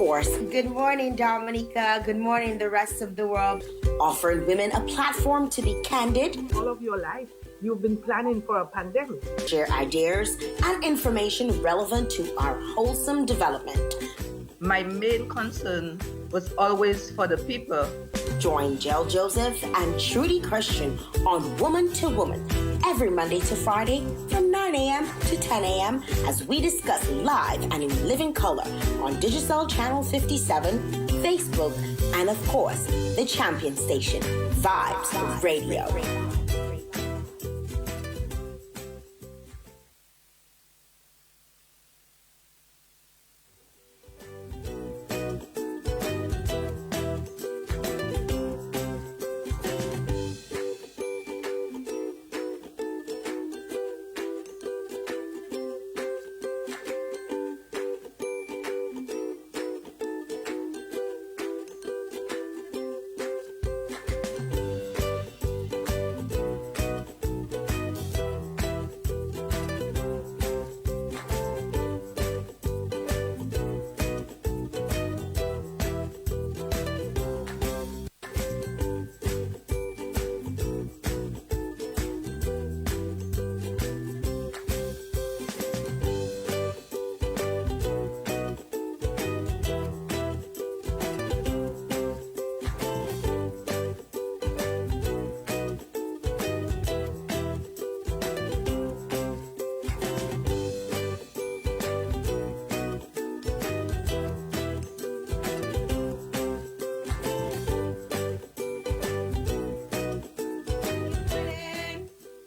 course, good morning, Dominica. Good morning, the rest of the world. Offering women a platform to be candid. All of your life, you've been planning for a pandemic. Share ideas and information relevant to our wholesome development. My main concern was always for the people. Join Jael Joseph and Trudy Christian on Woman2Woman every Monday to Friday from 9 a.m. to 10 a.m. as we discuss live and in living color on Digital Channel 57, Facebook, and of course, the champion station, Vibes Radio.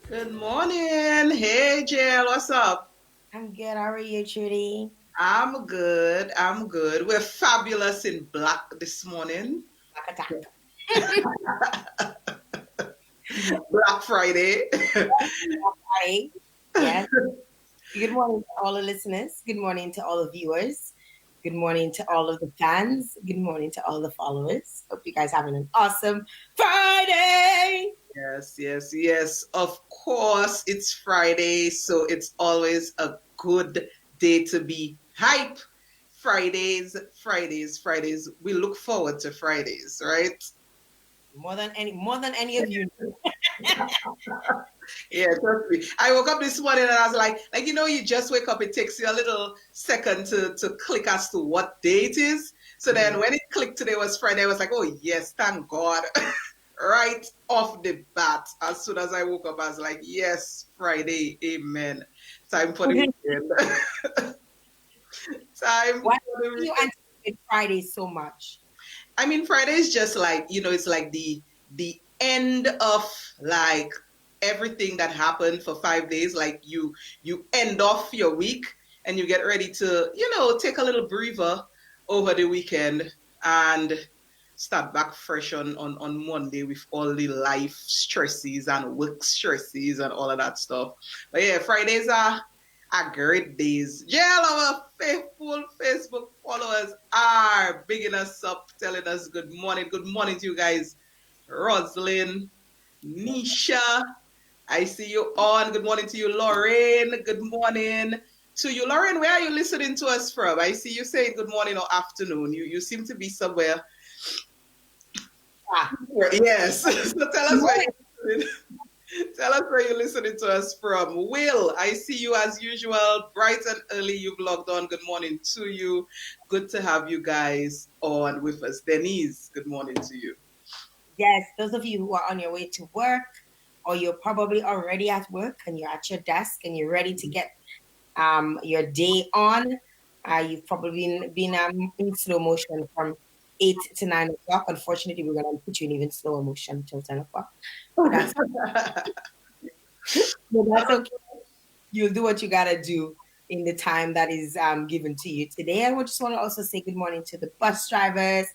Good morning. Hey, Jael, what's up? I'm good. How are you, Trudy? I'm good. We're fabulous in black this morning. Black Friday. Hi. Yes. Good morning to all the listeners. Good morning to all the viewers. Good morning to all of the fans. Good morning to all the followers. Hope you guys having an awesome Friday. Yes. Of course, it's Friday, so it's always a good day to be hype. Fridays. We look forward to Fridays, right? More than any of you. Yeah, trust me. I woke up this morning and I was like, you just wake up, it takes you a little second to click as to what day it is. So then when it clicked today was Friday, I was like, oh yes, thank God. Right off the bat, as soon as I woke up, I was like, yes, Friday, amen. Time for the weekend. Why do you anticipate Friday so much? I mean, Friday is just like, it's like the end of like everything that happened for 5 days. Like you end off your week and you get ready to, take a little breather over the weekend and start back fresh on Monday with all the life stresses and work stresses and all of that stuff. But yeah, Fridays are great days. Yeah, our faithful Facebook followers are bigging us up, telling us good morning. Good morning to you guys. Roslyn, Nisha, I see you on. Good morning to you, Lauren. Good morning to you. Lauren, where are you listening to us from? I see you saying good morning or afternoon. You seem to be somewhere. Yes. So tell us where you're listening to us from. Will, I see you as usual, bright and early. You've logged on. Good morning to you. Good to have you guys on with us. Denise, good morning to you. Yes, those of you who are on your way to work, or you're probably already at work and you're at your desk and you're ready to get your day on. You've probably been in slow motion from 8 to 9 o'clock. Unfortunately, we're going to put you in even slower motion until 10 o'clock. But that's okay. You'll do what you got to do in the time that is given to you today. I just want to also say good morning to the bus drivers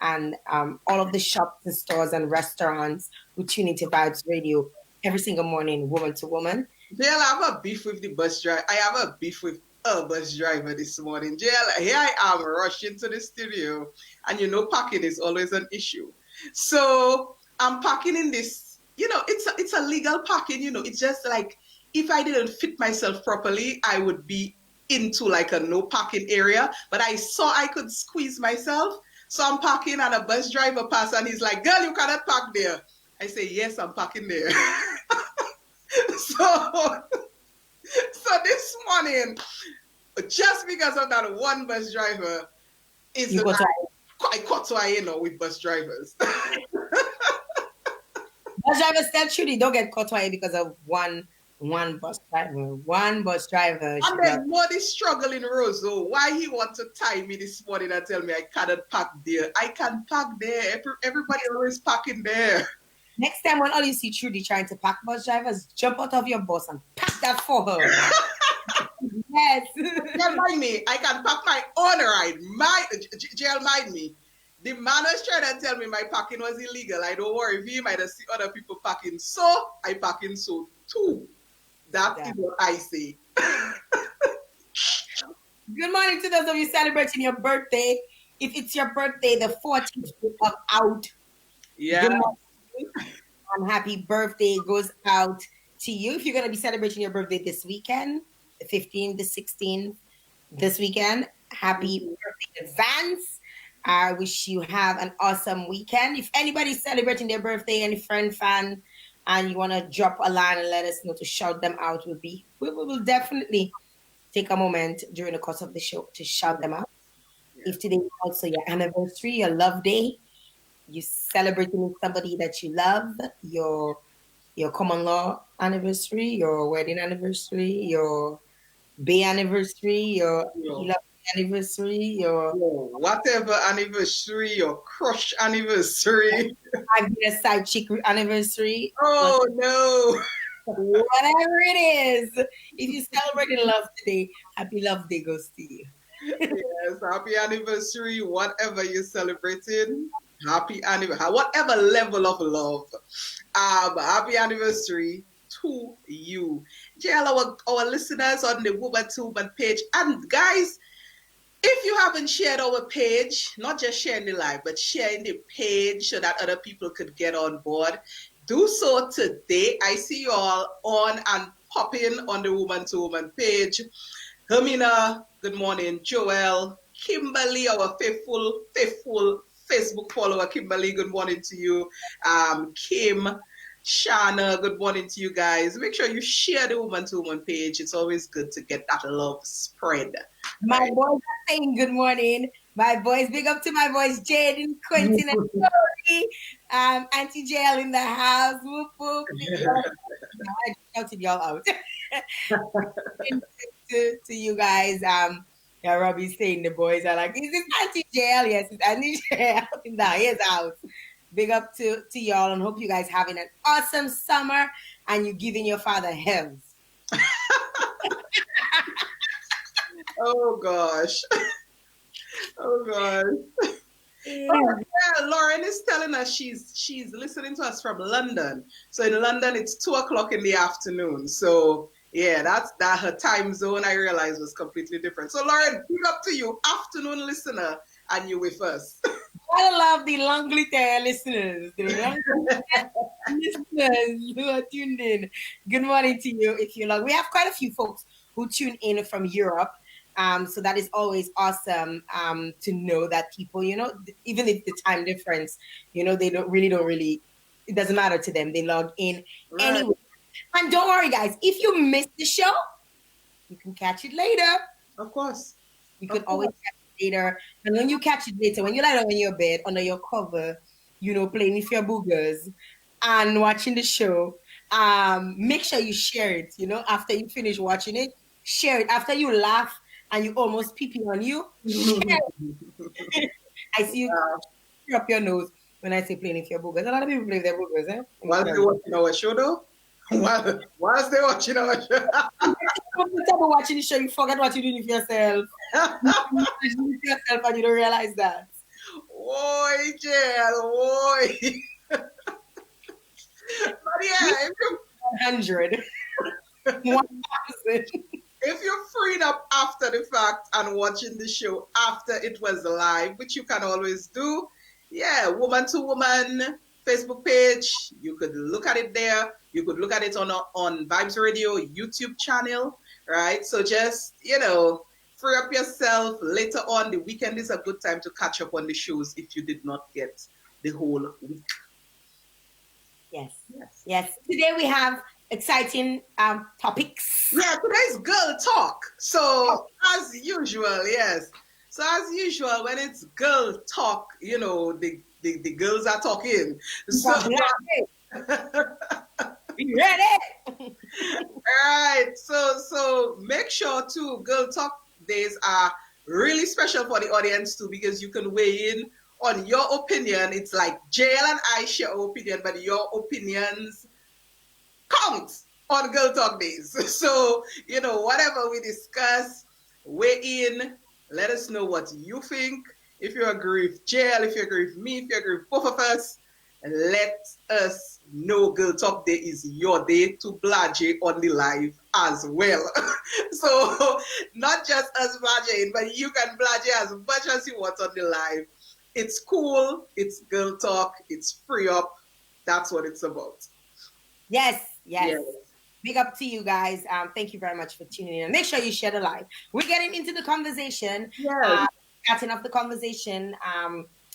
and all of the shops and stores and restaurants who tune into Vibes Radio every single morning, Woman2Woman. Jael, I have a beef with the bus driver. I have a beef with a bus driver this morning. Jael, here I am rushing to the studio, and parking is always an issue. So I'm parking in this, it's a legal parking, it's just like if I didn't fit myself properly, I would be into like a no parking area, but I saw I could squeeze myself. So I'm parking and a bus driver passed and he's like, girl, you cannot park there. I say, yes, I'm parking there. So, so this morning, just because of that one bus driver, is You got to I caught to with bus drivers. bus drivers tell Trudy don't get caught because of one bus driver. One bus driver. And then know the struggle in Roseau. Why he want to tie me this morning and tell me I cannot park there. I can park there. Everybody always parking there. Next time when all you see Trudy trying to pack bus drivers, jump out of your bus and pack that for her. Yes. Jael mind me, I can park my own ride. Jael mind me. The man was trying to tell me my parking was illegal. I don't worry if he might have seen other people parking. So I parking so too. That is what I say. Good morning to those of you celebrating your birthday. If it's your birthday, the 14th of out. Yeah. Good morning. And happy birthday goes out to you. If you're going to be celebrating your birthday this weekend, the 15th, the 16th, this weekend, happy birthday in advance. I wish you have an awesome weekend. If anybody's celebrating their birthday, any friend, fan, and you want to drop a line and let us know to shout them out, we will definitely take a moment during the course of the show to shout them out. If today is also your anniversary, your love day, you celebrating with somebody that you love, your common law anniversary, your wedding anniversary, your bay anniversary, your anniversary, your whatever anniversary, your crush anniversary. I've been a side chick anniversary. Oh no. Whatever it is, if you're celebrating love today, happy love day goes to you. Yes, happy anniversary, whatever you're celebrating. Happy anniversary, whatever level of love. Happy anniversary to you. Jael, our listeners on the Woman2Woman page. And guys, if you haven't shared our page, not just sharing the live, but sharing the page so that other people could get on board, do so today. I see you all on and popping on the Woman2Woman page. Hermina, good morning. Joel, Kimberly, our faithful Facebook follower. Kimberly, good morning to you. Kim, Shana, good morning to you guys. Make sure you share the Woman2Woman page. It's always good to get that love spread. My boys are saying good morning. My boys, big up to my boys, Jaden, Quentin, and Tori. Auntie Jael in the house. Whoop, whoop. I shouted y'all out. to you guys. Yeah, Robbie's saying the boys are like, is this Auntie Jael? Yes, it's Auntie Jael in the his house. Big up to y'all and hope you guys having an awesome summer and you giving your father hells. Oh gosh. Oh gosh. Oh, yeah, Lauren is telling us she's listening to us from London. So in London it's 2:00 in the afternoon. So yeah, that her time zone I realized was completely different. So Lauren, big up to you, afternoon listener, and you with us. I love the longly there listeners. The listeners who are tuned in. Good morning to you if you love. We have quite a few folks who tune in from Europe. So that is always awesome to know that people, even if the time difference, they don't really, it doesn't matter to them. They log in anyway. And don't worry, guys, if you missed the show, you can catch it later. Of course. You can always catch it later. And when you catch it later, when you lie down in your bed, under your cover, playing with your boogers and watching the show, make sure you share it, after you finish watching it. Share it. After you laugh, and you almost pee on you. I see you up your nose when I say playing with your boogers. A lot of people play with their boogers, eh? While they're watching our show, though? Whilst they're watching our show. Watching the show, you forget what you're doing with yourself. You yourself and you don't realize that. Oi, Jael, oi. But yeah, if you 100. 1,000. If you're freed up after the fact and watching the show after it was live, which you can always do, yeah, Woman2Woman Facebook page, you could look at it there. You could look at it on Vibes Radio YouTube channel, right? So just, free up yourself. Later on, the weekend is a good time to catch up on the shows if you did not get the whole week. Yes. Yes. Yes. Today we have exciting topics. Yeah, today's girl talk. So as usual, yes. So as usual, when it's girl talk, the girls are talking. So Be ready. right. So make sure too, girl talk days are really special for the audience too, because you can weigh in on your opinion. It's like Jael and I share our opinion, but your opinions count on Girl Talk Days. So, whatever we discuss, weigh in, let us know what you think. If you agree with Jael, if you agree with me, if you agree with both of us, let us know Girl Talk Day is your day to blage on the live as well. So, not just us blaging, but you can blage as much as you want on the live. It's cool, it's Girl Talk, it's free up. That's what it's about. Yes. Yes. Big up to you guys. Thank you very much for tuning in. Make sure you share the live. We're getting into the conversation. Yes. Starting off the conversation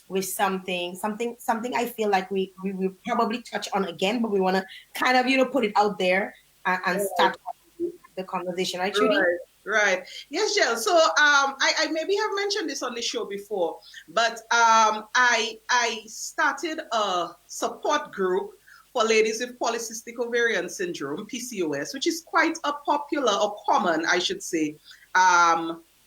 with something I feel like we will probably touch on again, but we want to kind of put it out there and start the conversation. Right, Trudy? Right. Yes, Jill. So I maybe have mentioned this on the show before, but I started a support group for ladies with polycystic ovarian syndrome, PCOS, which is quite a popular or common, I should say,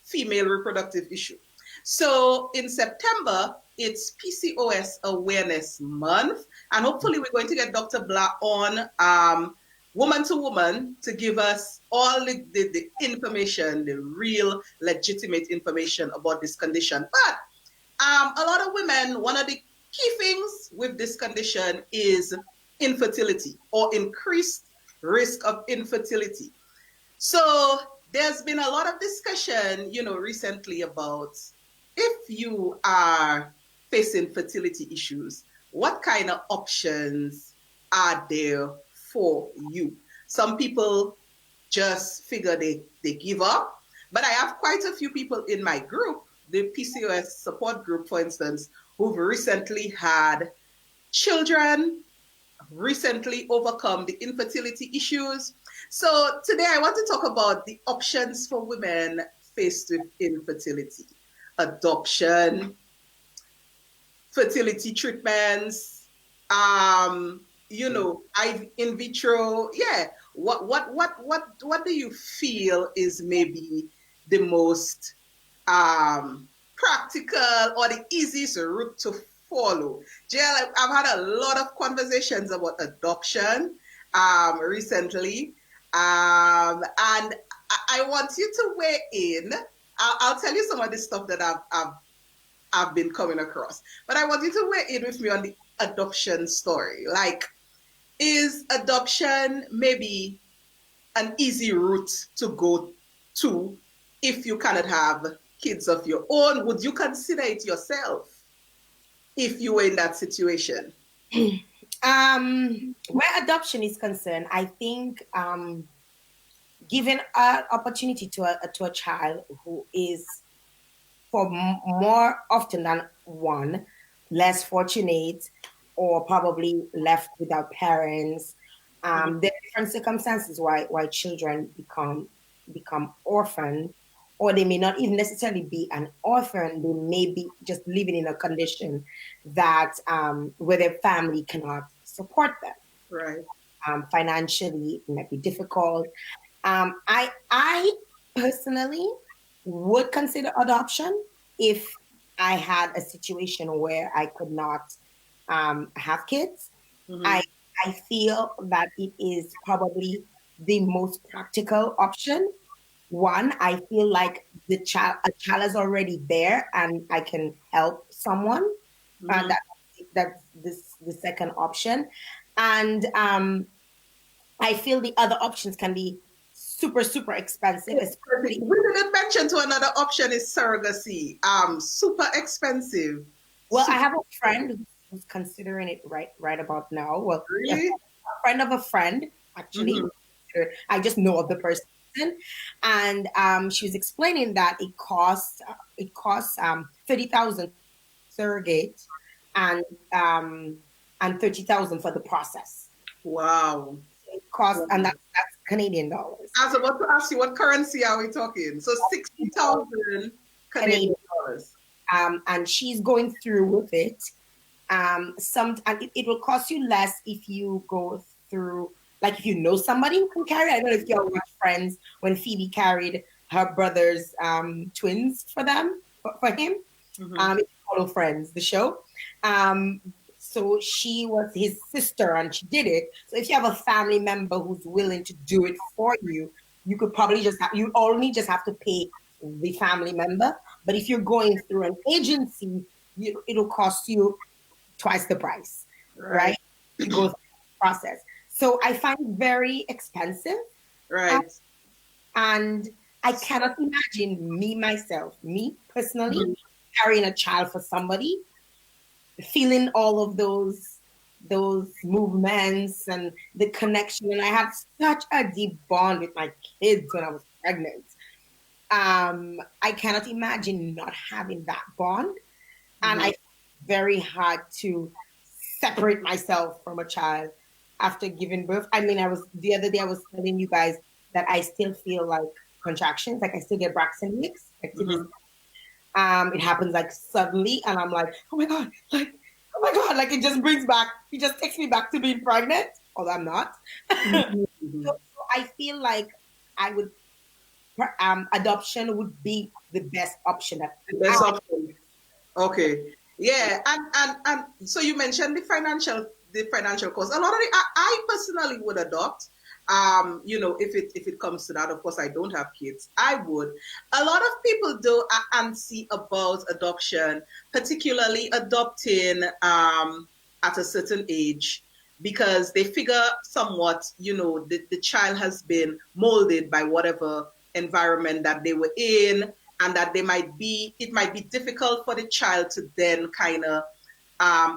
female reproductive issue. So in September, it's PCOS Awareness Month, and hopefully we're going to get Dr. Blah on Woman2Woman to give us all the information, the real legitimate information about this condition. But a lot of women, one of the key things with this condition is infertility or increased risk of infertility. So there's been a lot of discussion, recently about if you are facing fertility issues, what kind of options are there for you? Some people just figure they give up, but I have quite a few people in my group, the PCOS support group, for instance, who've recently had children, recently overcome the infertility issues. So today I want to talk about the options for women faced with infertility: adoption, fertility treatments, in vitro. Yeah. What do you feel is maybe the most practical or the easiest route to follow? Jael, I've had a lot of conversations about adoption recently, and I want you to weigh in. I'll tell you some of the stuff that I've been coming across, but I want you to weigh in with me on the adoption story. Like, is adoption maybe an easy route to go to if you cannot have kids of your own? Would you consider it yourself if you were in that situation? Where adoption is concerned, I think giving an opportunity to a child who is, for more often than one, less fortunate or probably left without parents. There are different circumstances why children become orphaned, or they may not even necessarily be an orphan. They may be just living in a condition that where their family cannot support them. Right. Financially, it might be difficult. I personally would consider adoption if I had a situation where I could not have kids. Mm-hmm. I feel that it is probably the most practical option. One, I feel like a child is already there, and I can help someone. Mm-hmm. That's the second option, and I feel the other options can be super expensive, especially. We didn't mention to another option is surrogacy. Super expensive. Well, I have a friend who's considering it right about now. Well, Really? a friend of a friend, actually. Mm-hmm. I just know of the person. And she was explaining that it costs 30,000 for the surrogate and and 30,000 for the process. Wow. It costs, and Wow. that's Canadian dollars. I was about to ask you what currency are we talking? So 60,000 Canadian Canadian, dollars. and she's going through with it. And it will cost you less if you go through, like if you know somebody who can carry. I don't know if you all watch Friends when Phoebe carried her brother's twins for them for him. Mm-hmm. It's called Friends, the show. Um, so she was his sister and she did it. So if you have a family member who's willing to do it for you, you could probably you only just have to pay the family member. But if you're going through an agency, it'll cost you twice the price, Right. right? To go through the process. So I find it very expensive. uh, Right. and I cannot imagine me personally, carrying a child for somebody, feeling all of those movements and the connection. And I had such a deep bond with my kids when I was pregnant. I cannot imagine not having that bond. And Mm-hmm. I very hard to separate myself from a child after giving birth. I mean, I was the other day I was telling you guys that I still feel like contractions, like I still get Braxton Hicks, like to this. Mm-hmm. It happens like suddenly, and I'm like, oh my god, like oh my god, like it just takes me back to being pregnant, although I'm not. so, Mm-hmm. so I feel like I would adoption would be the best option that The best I. option. Okay. Yeah, and so you mentioned the financial cost. A lot of I personally would adopt. If it comes to that, of course, I don't have kids. I would. A lot of people do antsy about adoption, particularly adopting at a certain age, because they figure somewhat, the child has been molded by whatever environment that they were in, and that it might be difficult for the child to then kind of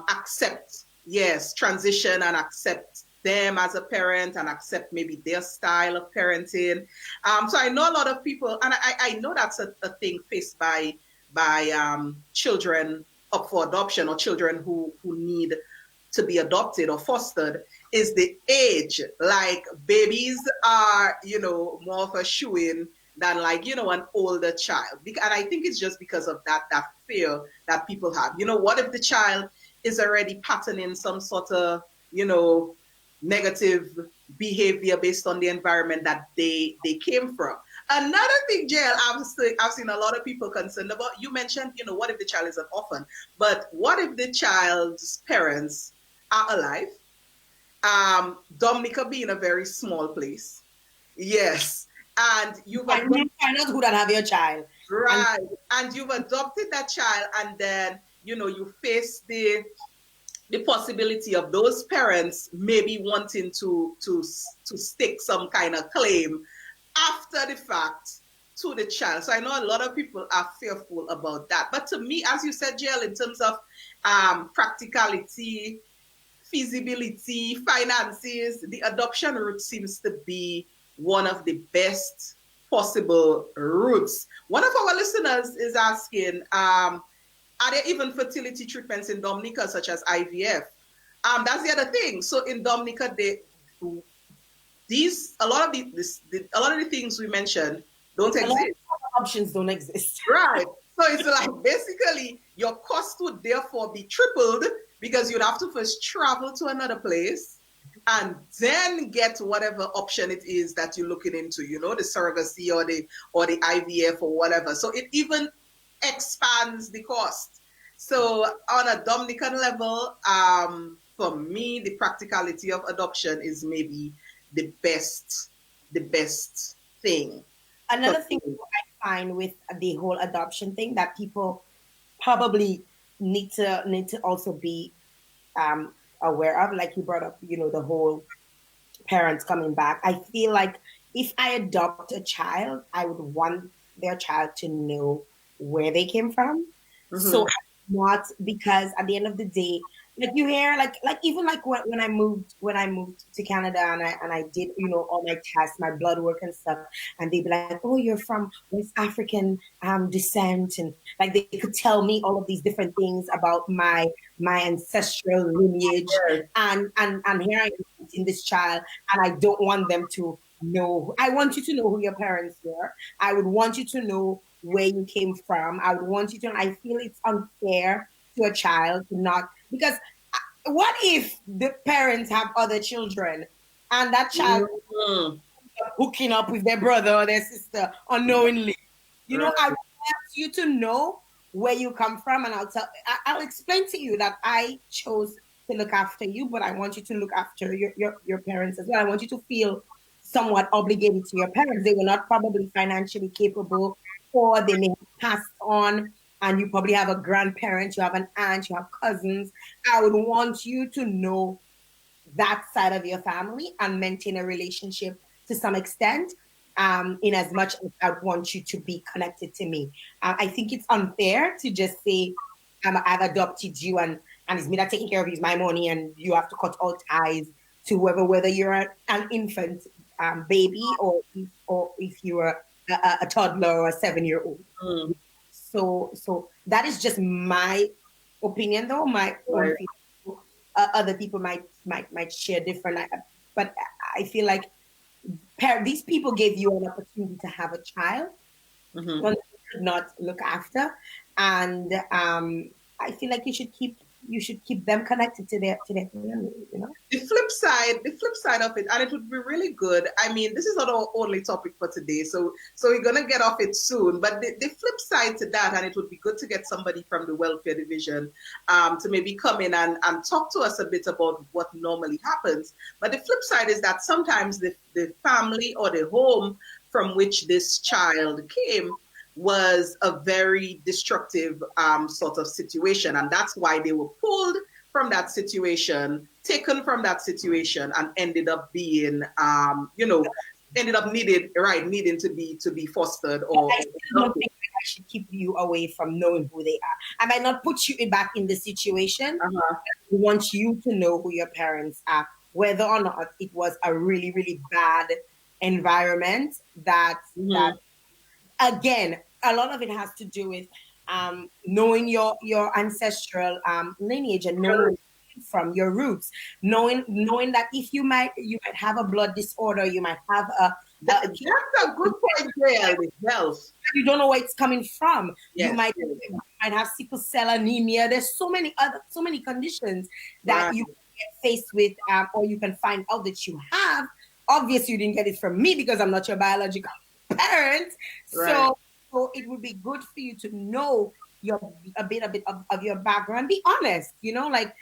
accept, yes, transition and accept them as a parent and accept maybe their style of parenting. So I know a lot of people, and I know that's a thing faced by children up for adoption, or children who need to be adopted or fostered, is the age. Like babies are, more of a shoe-in than, like, an older child. And I think it's just because of that fear that people have. What if the child is already patterning some sort of, negative behavior based on the environment that they came from? Another thing, Jael, I've seen a lot of people concerned about. You mentioned, what if the child is an orphan? But what if the child's parents are alive? Dominica being a very small place. Yes. And you've You find out who that have your child, and right, and you've adopted that child, and then you face the possibility of those parents maybe wanting to stick some kind of claim after the fact to the child. So I know a lot of people are fearful about that. But to me, as you said, Jael, in terms of practicality, feasibility, finances, the adoption route seems to be one of the best possible routes. One of our listeners is asking, are there even fertility treatments in Dominica, such as IVF? That's the other thing. So in Dominica, a lot of the things we mentioned don't a lot exist. of options don't exist. Right. So it's like basically your cost would therefore be tripled, because you'd have to first travel to another place and then get whatever option it is that you're looking into, the surrogacy or the IVF or whatever. So it even expands the cost. So on a Dominican level, for me, the practicality of adoption is maybe the best thing. Another thing I find with the whole adoption thing that people probably need to also be aware of, like you brought up, the whole parents coming back. I feel like if I adopt a child, I would want their child to know where they came from. Mm-hmm. So not because at the end of the day, like you hear like even like when I moved to Canada and I did all my tests, my blood work and stuff, and they'd be like, oh, you're from West African descent, and like they could tell me all of these different things about my ancestral lineage, Yes. and here I am in this child, and I don't want them to know. I want you to know who your parents were. I would want you to know where you came from. I would want you to. I feel it's unfair to a child to not, because what if the parents have other children and that child Mhm. hooking up with their brother or their sister unknowingly? I Right. want you to know where you come from, and I'll explain to you that I chose to look after you, but I want you to look after your parents as well. I want you to feel somewhat obligated to your parents. They were not probably financially capable, or they may have passed on, and you probably have a grandparent, you have an aunt, you have cousins. I would want you to know that side of your family and maintain a relationship to some extent, in as much as I want you to be connected to me. I think it's unfair to just say, I've adopted you, and it's me that taking care of you, it's my money, and you have to cut all ties to whoever, whether you're an infant baby, or if you're a toddler or a 7-year-old. Mm. So that is just my opinion, though, my own Right. feeling. Other people might share different, but I feel like these people gave you an opportunity to have a child, Mhm. one that you could not look after, and I feel like you should keep them connected to their family. The flip side of it, and it would be really good. I mean, this is not our only topic for today, so we're gonna get off it soon. But the flip side to that, and it would be good to get somebody from the welfare division to maybe come in and talk to us a bit about what normally happens. But the flip side is that sometimes the family or the home from which this child came was a very destructive sort of situation, and that's why they were pulled from that situation, taken from that situation, and ended up being, ended up needing to be fostered or I still don't adopted. think I should keep you away from knowing who they are. I might not put you back in the situation. Uh-huh. We want you to know who your parents are, whether or not it was a really, really bad environment. That Mm-hmm. again, a lot of it has to do with knowing your ancestral lineage, and knowing where Sure. you came from, your roots, knowing that if you might have a blood disorder, you might have That's a good point, Jael, with health. you don't know where it's coming from. You Yes, might yes. you might have sickle cell anemia. There's so many conditions that Right, you get faced with, or you can find out that you have. Obviously, you didn't get it from me because I'm not your biological parent. right. So it would be good for you to know a bit of your background. Be honest, like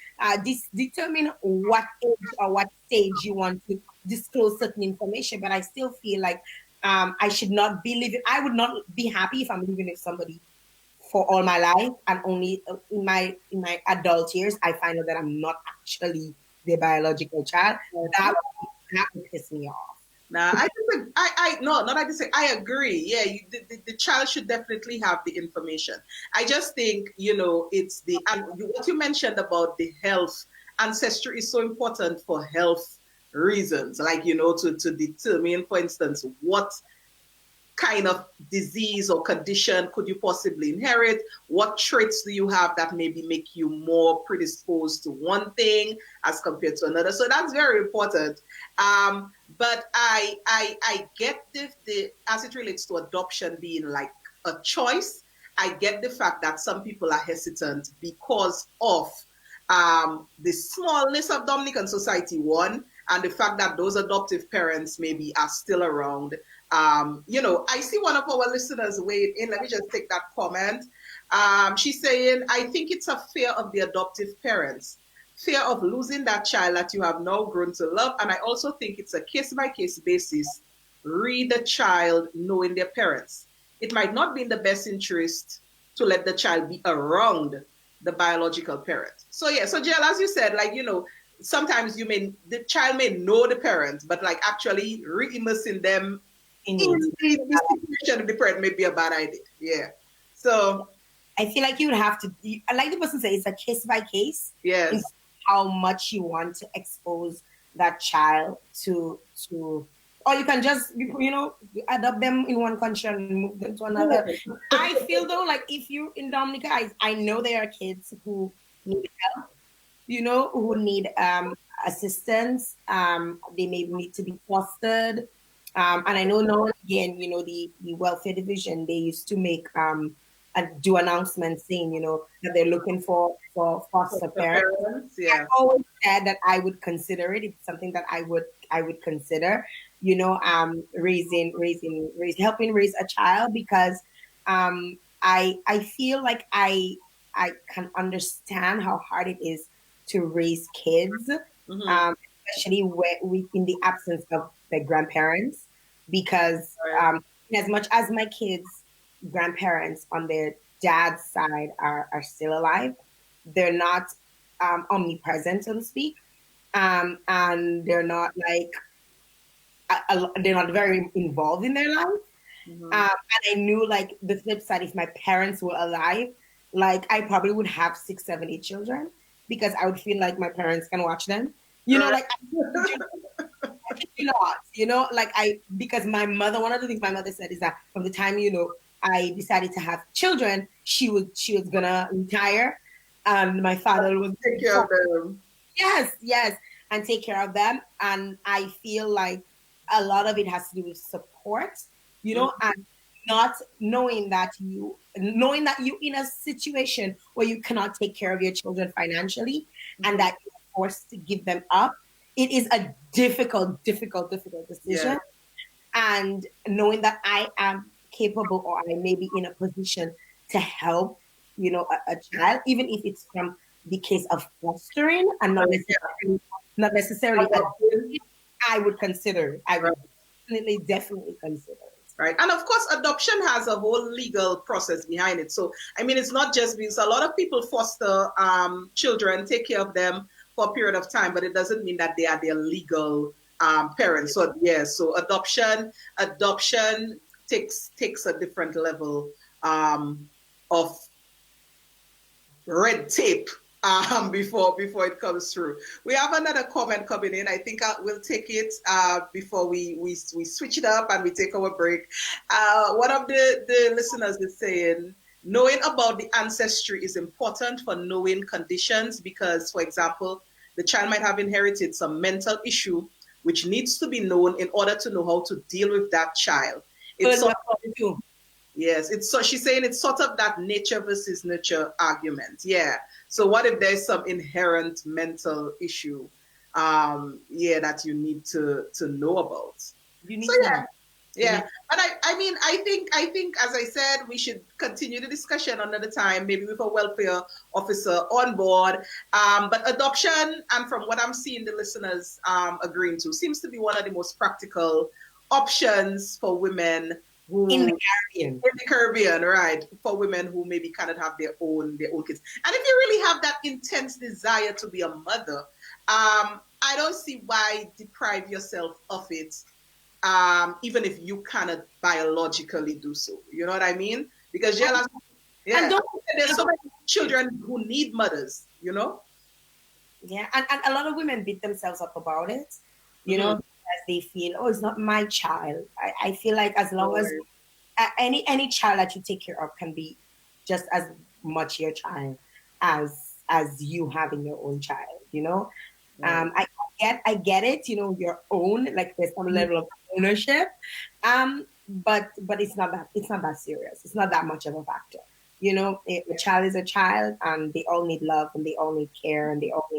determine what age or what stage you want to disclose certain information. But I still feel like I should not be living. I would not be happy if I'm living with somebody for all my life, and only in my adult years I find out that I'm not actually the biological child. That would piss me off. Now, I no, not I disagree. I agree. Yeah, the child should definitely have the information. I just think, it's what you mentioned about the health. Ancestry is so important for health reasons, like, to determine, for instance, what kind of disease or condition could you possibly inherit? What traits do you have that maybe make you more predisposed to one thing as compared to another? So that's very important. But I get the as it relates to adoption being like a choice. I get the fact that some people are hesitant because of the smallness of Dominican society, one, and the fact that those adoptive parents maybe are still around. I see one of our listeners weighed in. Let me just take that comment. She's saying, I think it's a fear of the adoptive parents, fear of losing that child that you have now grown to love. And I also think it's a case by case basis. Read the child knowing their parents. It might not be in the best interest to let the child be around the biological parent. So yeah, so Jill, as you said, like, sometimes the child may know the parent, but like actually re-immersing them In in it. the situation of the parent may be a bad idea. Yeah. So I feel like you would have to, like the person said, it's a case by case. yes. how much you want to expose that child to, or you can just, adopt them in one country and move them to another. I feel though, like if you're in Dominica, I know there are kids who need help, who need assistance. They may need to be fostered. And I know now and again, the welfare division, they used to make do announcements saying, that they're looking for foster parents. Yeah. I always said that I would consider it. It's something that I would consider, helping raise a child, because I feel like I can understand how hard it is to raise kids, especially in the absence of their grandparents, because as much as my kids' grandparents on their dad's side are still alive, they're not omnipresent, so to speak, and they're not like they're not very involved in their life. And I knew, like, the flip side, if my parents were alive, like, I probably would have 6, 7, 8 children, because I would feel like my parents can watch them. Like, I kid you not, like, because my mother, one of the things my mother said is that from the time, I decided to have children, she was gonna retire, and my father was Take care of them. yes, and take care of them. And I feel like a lot of it has to do with support, and not knowing that you in a situation where you cannot take care of your children financially, and that you're forced to give them up. It is a difficult decision. And knowing that I am capable, or I may be in a position to help, a child, even if it's from the case of fostering and not necessarily adopting, I would consider it. I would definitely consider it. Right. And of course, adoption has a whole legal process behind it. So, I mean, it's not just because a lot of people foster children, take care of them for a period of time, but it doesn't mean that they are their legal parents. So, so adoption takes a different level of red tape before it comes through. We have another comment coming in. I think we'll take it before we switch it up and we take our break. One of the listeners is saying, knowing about the ancestry is important for knowing conditions, because, for example, the child might have inherited some mental issue which needs to be known in order to know how to deal with that child. She's saying it's sort of that nature versus nurture argument. Yeah. So what if there's some inherent mental issue, that you need to know about? Yeah. But I think, as I said, we should continue the discussion another time, maybe with a welfare officer on board. But adoption, and from what I'm seeing the listeners agreeing to, seems to be one of the most practical options for women in the Caribbean, right? For women who maybe cannot have their own kids. And if you really have that intense desire to be a mother, I don't see why deprive yourself of it, even if you cannot biologically do so. You know what I mean? Because there's so many children who need mothers, Yeah, and a lot of women beat themselves up about it, as they feel, oh, it's not my child. I feel like as long as any child that you take care of can be just as much your child as you having your own child, I get it, your own, like there's some level of ownership, but it's not that serious. It's not that much of a factor. A child is a child, and they all need love, and they all need care, and they all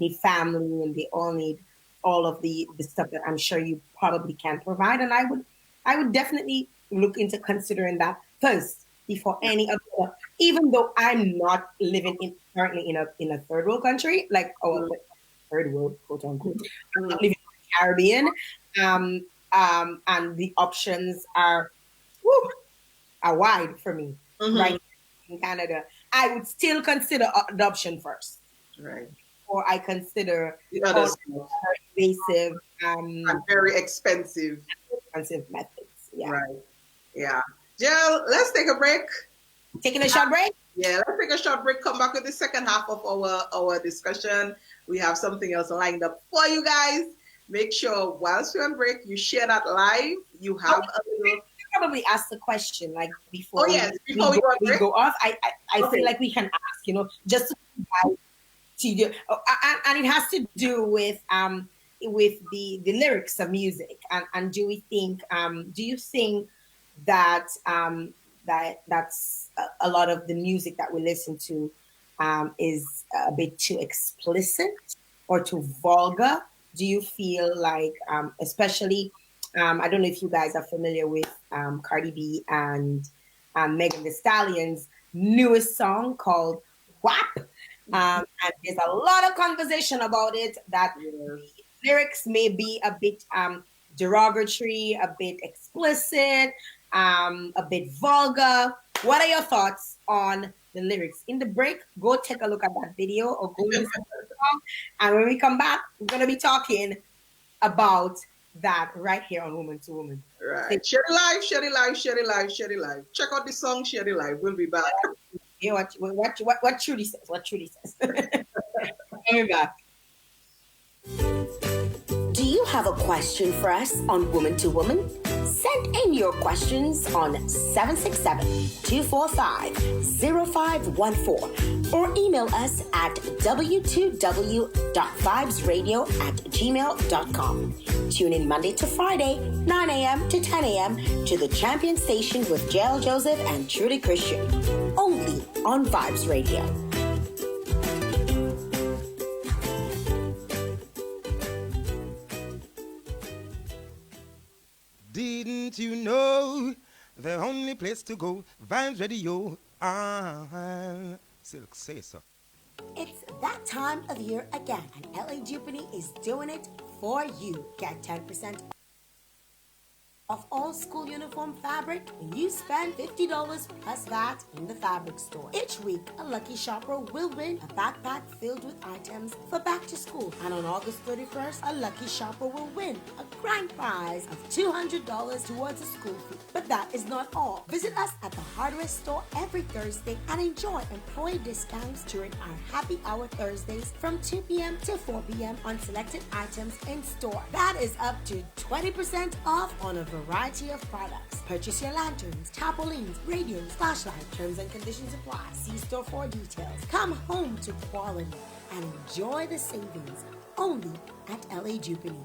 need family, and they all need all of the stuff that I'm sure you probably can provide. And I would definitely look into considering that first before any other, even though I'm not living currently in a third world country, like third world, quote unquote. I'm not living in the Caribbean, and the options are wide for me, right? In Canada, I would still consider adoption first, right? Or I consider the other invasive and very expensive methods. Yeah. Right. Yeah. Jael, let's take a break. Taking a short break? Yeah, let's take a short break. Come back with the second half of our discussion. We have something else lined up for you guys. Make sure whilst you're on break, you share that live. You have a little. Probably ask the question like Oh before yes, before we go on we break. go off. I Okay. feel like we can ask, just to do, and it has to do with the lyrics of music, and do we think do you think that that's a lot of the music that we listen to is a bit too explicit or too vulgar? Do you feel like especially I don't know if you guys are familiar with Cardi B and Megan Thee Stallion's newest song called WAP. And there's a lot of conversation about it that the lyrics may be a bit derogatory, a bit explicit, a bit vulgar. What are your thoughts on the lyrics? In the break, go take a look at that video or go listen to the song. And when we come back, we're going to be talking about that right here on Woman2Woman. Right. Share it live, share it live, share it live, share it live. Check out the song, share it live. We'll be back. Yeah, what Trudy says. What Trudy says. We'll be back. Do you have a question for us on Woman2Woman? Send in your questions on 767-245-0514 or email us at w2w.vibesradio@gmail.com. Tune in Monday to Friday, 9 a.m. to 10 a.m. to the Champion Station with Jael Joseph and Trudy Christian, only on Vibes Radio. Didn't you know the only place to go, Vibes Radio? Silk say so. It's that time of year again, and LA Jupiter is doing it for you. Get 10% off all school uniform fabric when you spend $50 plus VAT in the fabric store. Each week, a lucky shopper will win a backpack filled with items for back to school. And on August 31st, a lucky shopper will win a grand prize of $200 towards a school fee. But that is not all. Visit us at the hardware store every Thursday and enjoy employee discounts during our happy hour Thursdays from 2 p.m. to 4 p.m. on selected items in store. That is up to 20% off on a variety of products. Purchase your lanterns, tarpaulins, radios, flashlights. Terms and conditions apply. See store for details. Come home to quality and enjoy the savings only at LA Jubilee.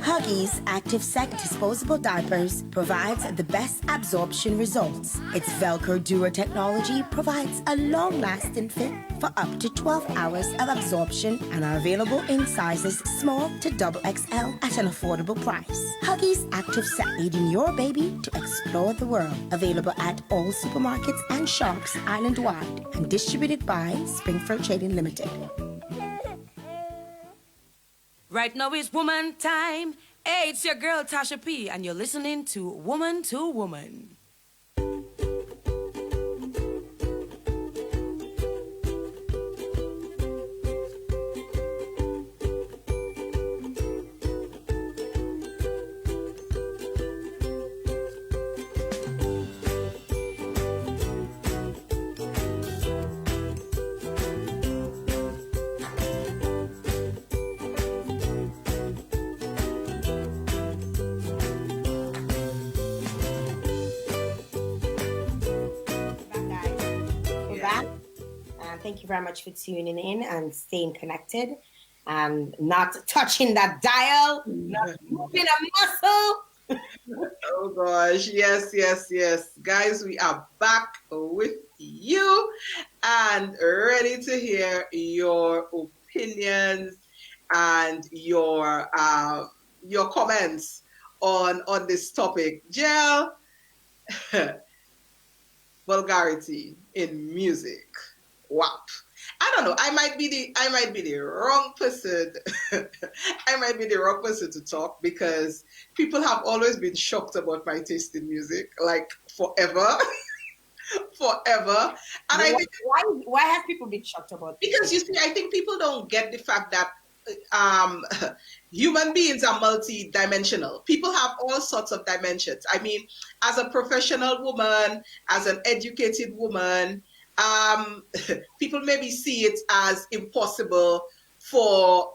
Huggies Active Sec disposable diapers provides the best absorption results. Its Velcro Dura technology provides a long-lasting fit for up to 12 hours of absorption and are available in sizes small to XXL at an affordable price. Huggies Active Sec, leading your baby to explore the world. Available at all supermarkets and shops island-wide and distributed by Springfield Trading Limited. Right now it's woman time. Hey, it's your girl Tasha P, and you're listening to Woman2Woman. Thank you very much for tuning in and staying connected and not touching that dial, not moving a muscle. Oh gosh, yes, yes, yes. Guys, we are back with you and ready to hear your opinions and your comments on this topic. Jael, vulgarity in music. Wow. I don't know. I might be the wrong person. I might be the wrong person to talk because people have always been shocked about my taste in music, like forever. Forever. And I think why have people been shocked about this? Because you see, I think people don't get the fact that um, human beings are multi-dimensional. People have all sorts of dimensions. I mean, as a professional woman, as an educated woman, people maybe see it as impossible for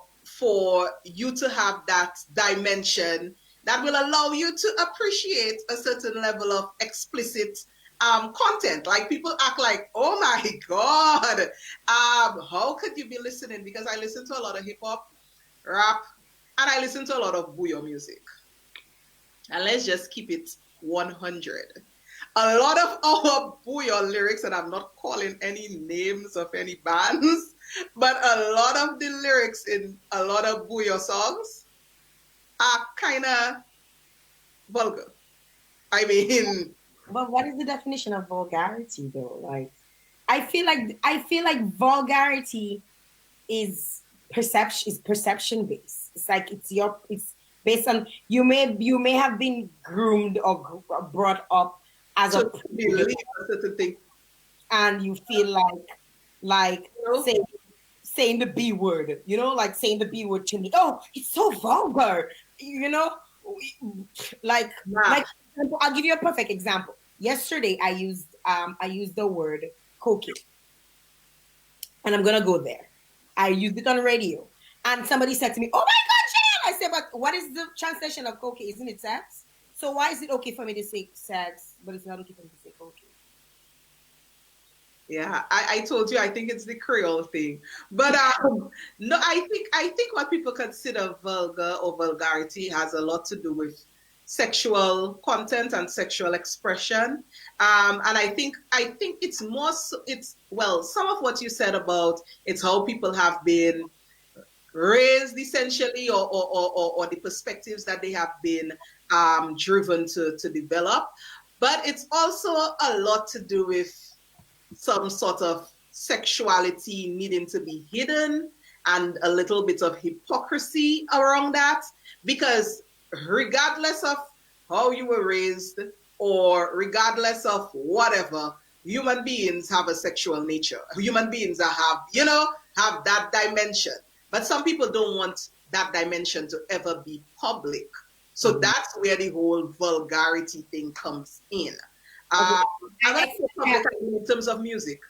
you to have that dimension that will allow you to appreciate a certain level of explicit content. Like people act like, oh my God, how could you be listening? Because I listen to a lot of hip hop, rap, and I listen to a lot of bouyon music. And let's just keep it 100. A lot of our bouyon lyrics, and I'm not calling any names of any bands, but a lot of the lyrics in a lot of bouyon songs are kind of vulgar. I mean, But what is the definition of vulgarity, though? Like, I feel like vulgarity is perception based. It's like it's based on you may have been groomed or brought up as a to believe a certain thing. and you feel like You know? saying the B word, like saying the B word to me. Oh, it's so vulgar, you know, like Nah. like I'll give you a perfect example. Yesterday I used the word cocaine, and I'm gonna go there. I used it on radio, and somebody said to me, "Oh my God, Jael!" I said, "But what is the translation of cocaine? Isn't it sex? So why is it okay for me to say sex, but it's not okay for me to say cocaine?" Yeah, I told you I think it's the Creole thing. But no, I think what people consider vulgar or vulgarity has a lot to do with sexual content and sexual expression. And I think it's more so, it's well, some of what you said about it's how people have been raised essentially or the perspectives that they have been driven to develop. But it's also a lot to do with some sort of sexuality needing to be hidden and a little bit of hypocrisy around that, because regardless of how you were raised or regardless of whatever, human beings have a sexual nature. Human beings that have that dimension, but some people don't want that dimension to ever be public. So that's where the whole vulgarity thing comes in. Okay. And that's public in terms of music.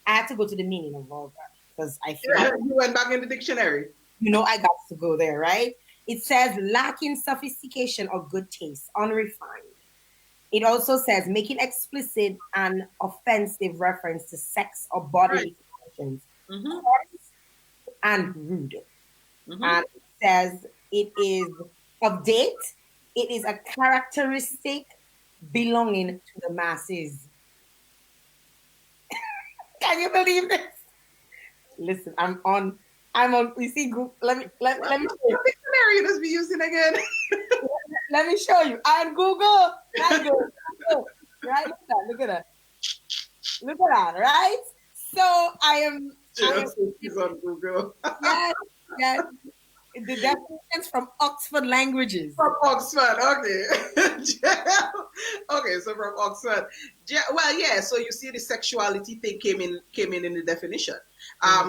I had to go to the meaning of vulgar because I feel like, You went back in the dictionary. I got to go there, right? It says lacking sophistication or good taste, unrefined. It also says making explicit and offensive reference to sex or bodily functions, Mm-hmm. coarse and rude. Mm-hmm. And it says it is of date. It is a characteristic belonging to the masses. Can you believe this? Listen, I'm on. You see, let me show you. What dictionary you just be using again? Let me show you. I'm Google. Right? Look at that. Look at that. Right? So I am. She's on Google. Yes. The definitions from Oxford Languages. From Oxford, okay. Okay, so from Oxford. Well, yeah, so you see the sexuality thing came in the definition.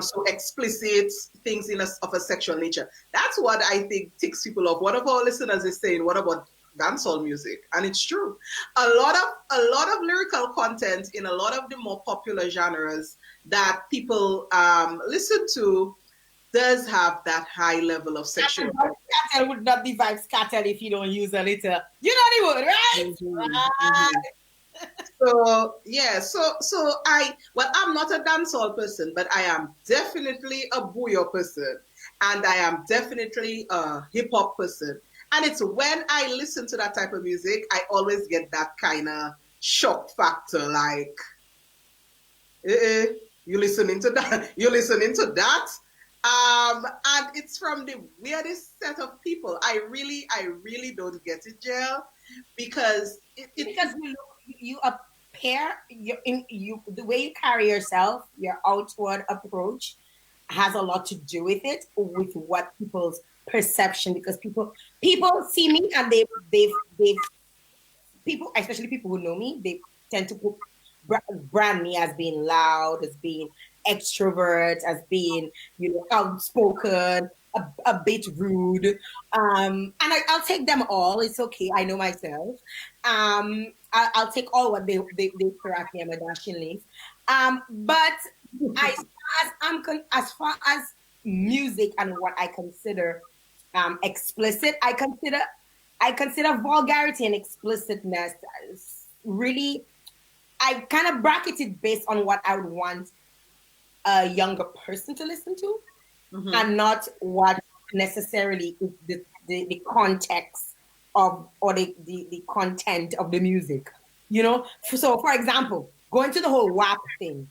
So explicit things of a sexual nature. That's what I think ticks people off. One of our listeners is saying, what about dancehall music? And it's true. A lot of lyrical content in a lot of the more popular genres that people listen to does have that high level of sexual. Cartel would not be Vibes Cartel if you don't use a little. You know they would, right? Mm-hmm. So yeah, so I'm not a dancehall person, but I am definitely a bouyon person, and I am definitely a hip hop person. And it's when I listen to that type of music, I always get that kind of shock factor, like, you listening to that? You listening to that? And it's from the weirdest set of people. I really don't get it, Jael, because because you appear the way you carry yourself, your outward approach has a lot to do with it, with what people's perception. Because people see me and they people, especially people who know me, they tend to brand me as being loud, as being extrovert, as being outspoken, a bit rude. And I'll take them all. It's okay. I know myself. I'll take all what they throw at me. I'm a dashing leaf. But as far as music and what I consider explicit, I consider vulgarity and explicitness really. I kind of bracket it based on what I would want a younger person to listen to, and not what necessarily is the context of or the content of the music. You know, so for example, going to the whole WAP thing,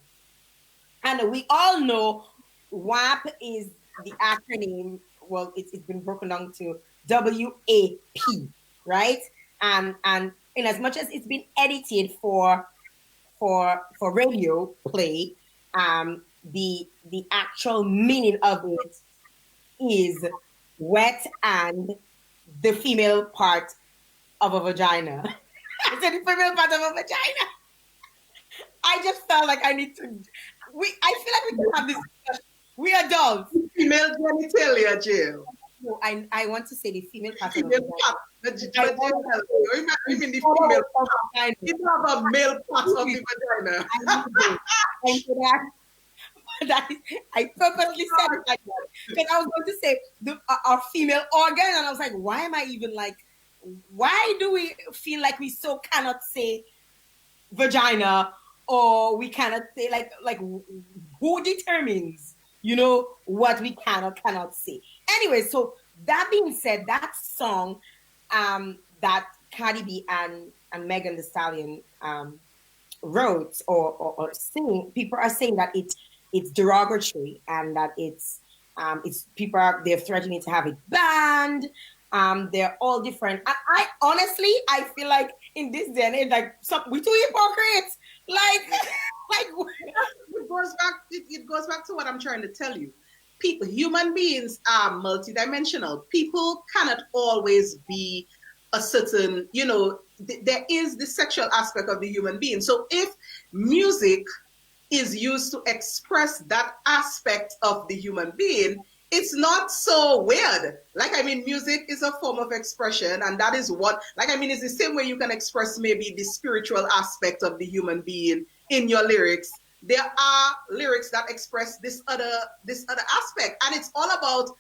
and we all know WAP is the acronym. Well, it's been broken down to WAP, right? And in as much as it's been edited for radio play, the actual meaning of it is wet and the female part of a vagina. I said the female part of a vagina. I just felt like I need to. I feel like we can have this discussion. We adults. Female genitalia, Jael. No, I want to say the female part of a Female vagina. part. You mean the female part. You don't have a male part of the vagina. I know that. I purposely said it like that because I was going to say our female organ, and I was like, why am I even like? Why do we feel like we so cannot say vagina, or we cannot say like who determines, you know, what we can or cannot say? Anyway, so that being said, that song that Cardi B and Megan Thee Stallion wrote or sing, people are saying that it's derogatory and that it's people they're threatening to have it banned. They're all different. And I honestly, I feel like in this day and age, like we too hypocrites. Like it goes back to what I'm trying to tell you. People, human beings are multidimensional. People cannot always be a certain, you know, there is the sexual aspect of the human being. So if music is used to express that aspect of the human being, it's not so weird. Like, I mean, music is a form of expression, and that is what, like, I mean, it's the same way you can express maybe the spiritual aspect of the human being in your lyrics. There are lyrics that express this other aspect, and it's all about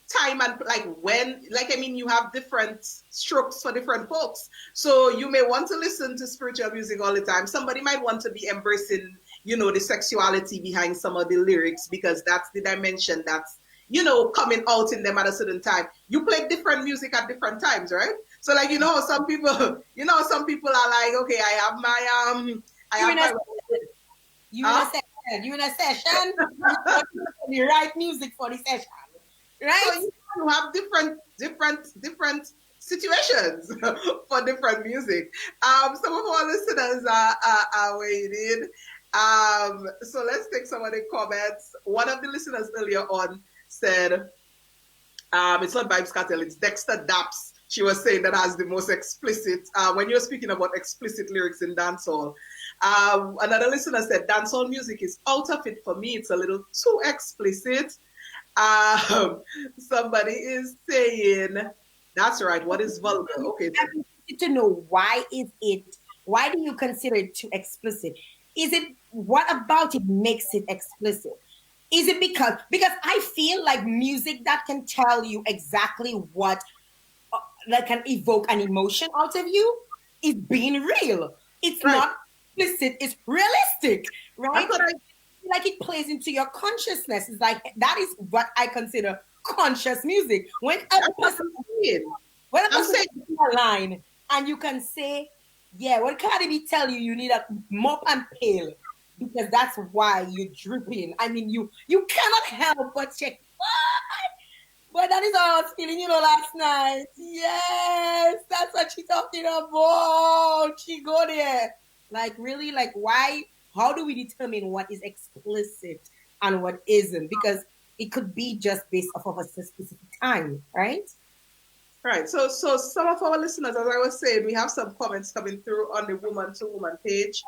time and like when, like, I mean, you have different strokes for different folks. So you may want to listen to spiritual music all the time. Somebody might want to be embracing, you know, the sexuality behind some of the lyrics because that's the dimension that's, you know, coming out in them at a certain time. You play different music at different times, right? So like, you know, some people are like, okay, I have my you in a session, the right music for the session, right? So you have different situations for different music. Some of our listeners are waiting. So let's take some of the comments. One of the listeners earlier on said, it's not Vibes Cartel, it's Dexter Daps. She was saying that has the most explicit, when you're speaking about explicit lyrics in dancehall. Another listener said, dancehall music is out of it for me. It's a little too explicit. Somebody is saying, that's right, what is vulgar? Okay. I need to know why do you consider it too explicit? What about it makes it explicit? Is it because I feel like music that can tell you exactly what that can evoke an emotion out of you is being real. It's right. Not explicit, it's realistic, right? Like it plays into your consciousness. It's like that is what I consider conscious music. When a person is a line and you can say, yeah, when Cardi B tell you need a mop and pail because that's why you're dripping. I mean, you cannot help but check. But that is how I was feeling, last night. Yes, that's what she's talking about. She go there. Like, really? Like, why? How do we determine what is explicit and what isn't? Because it could be just based off of a specific time, right? Right. So some of our listeners, as I was saying, we have some comments coming through on the Woman2Woman page.